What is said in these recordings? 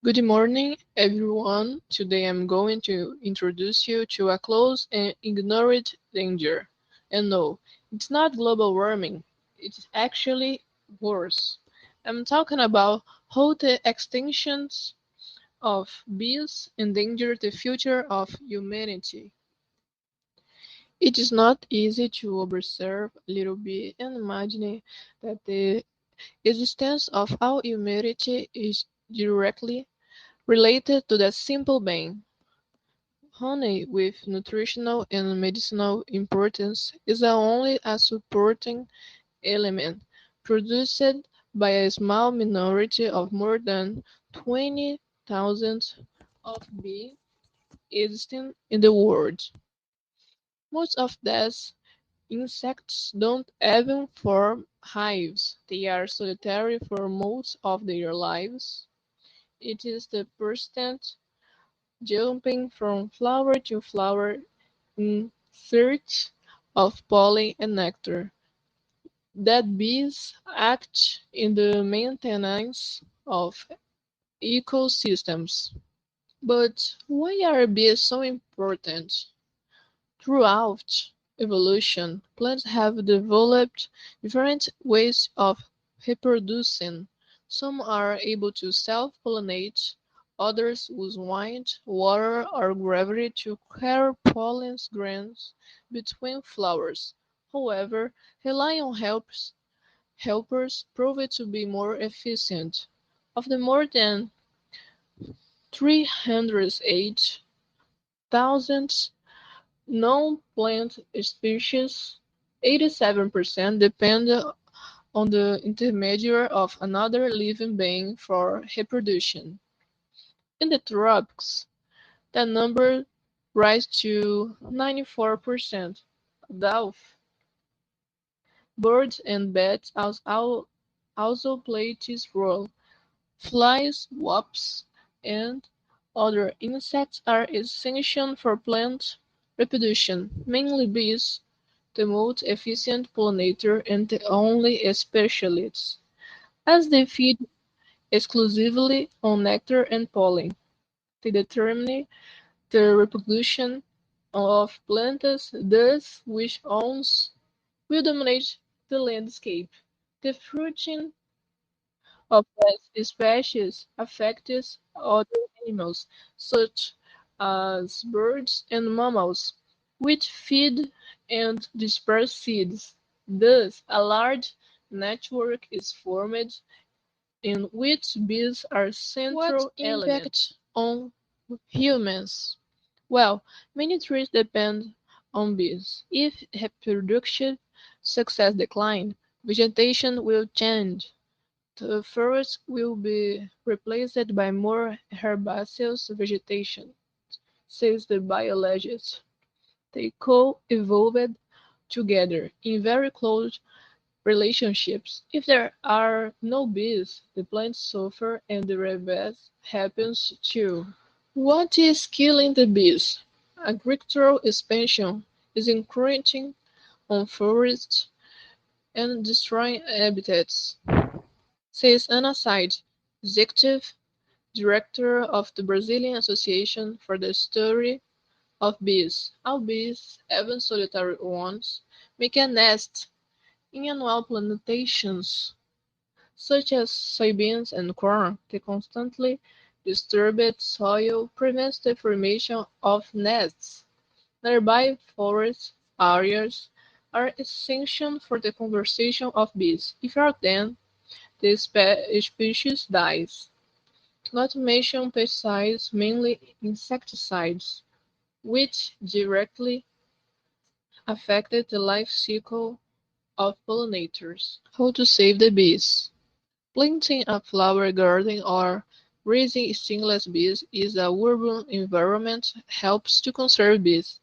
Good morning, everyone. Today I'm going to introduce you to a close and ignored danger. And no, it's not global warming. It's actually worse. I'm talking about how the extinctions of bees endanger the future of humanity. It is not easy to observe a little bit and imagine that the existence of all humanity is directly related to that simple being. Honey, with nutritional and medicinal importance, is only a supporting element, produced by a small minority of more than 20,000 of bees existing in the world. Most of these insects don't even form hives. They are solitary for most of their lives. It is the persistent jumping from flower to flower in search of pollen and nectar that bees act in the maintenance of ecosystems. But why are bees so important? Throughout evolution, plants have developed different ways of reproducing. Some are able to self-pollinate, others use wind, water, or gravity to carry pollen grains between flowers. However, relying on helpers proved to be more efficient. Of the more than 308,000 non-plant species, 87% depend on the intermediary of another living being for reproduction. In the tropics, that number rises to 94%. Though birds and bats also play this role. Flies, wasps, and other insects are essential for plant reproduction, mainly bees, the most efficient pollinator and the only specialists, as they feed exclusively on nectar and pollen. They determine the reproduction of plantas, thus which owns will dominate the landscape. The fruiting of these species affects other animals, such as birds and mammals, which feed and disperse seeds. Thus, a large network is formed in which bees are central elements. What impact on humans? Well, many trees depend on bees. If reproductive success declines, vegetation will change. The forest will be replaced by more herbaceous vegetation, says the biologist. They co-evolved together in very close relationships. If there are no bees, the plants suffer and the reverse happens too. What is killing the bees? Agricultural expansion is encroaching on forests and destroying habitats, says Ana Said, executive director of the Brazilian Association for the Study of Bees. All bees, even solitary ones, make a nest in annual plantations, such as soybeans and corn. The constantly disturbed soil prevents the formation of nests. Nearby forest areas are essential for the conservation of bees. Without them, the species dies. Not to mention pesticides, mainly insecticides, which directly affect the life cycle of pollinators. How to save the bees? Planting a flower garden or raising stingless bees in a urban environment helps to conserve bees,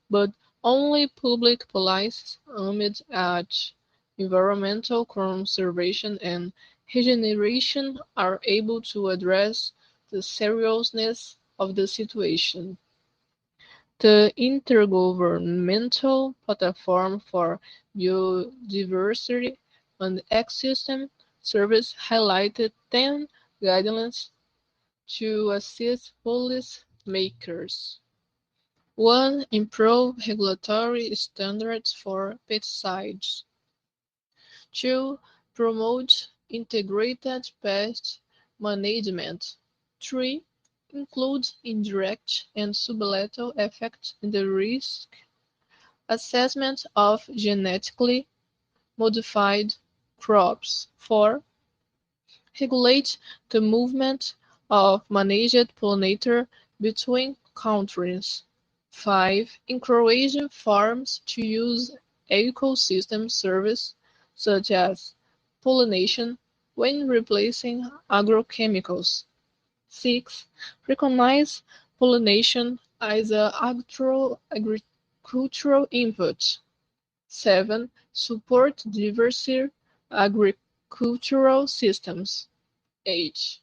but only public policies aimed at environmental conservation and regeneration are able to address the seriousness of the situation. The Intergovernmental Platform for Biodiversity and Ecosystem Service highlighted 10 guidelines to assist policy makers. 1. Improve regulatory standards for pesticides. 2. Promote integrated pest management. 3. Include indirect and sublethal effects in the risk assessment of genetically modified crops. 4. Regulate the movement of managed pollinator between countries. 5. Encourage farms to use ecosystem services such as pollination when replacing agrochemicals. 6. Recognize pollination as an agricultural input. 7. Support diverse agricultural systems. 8.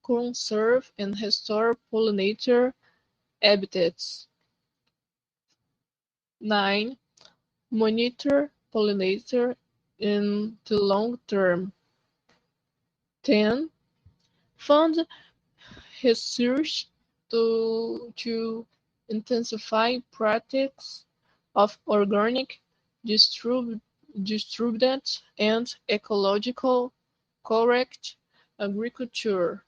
Conserve and restore pollinator habitats. 9. Monitor pollinator in the long term. 10. Fund research to intensify practice of organic, distributed, and ecological correct agriculture.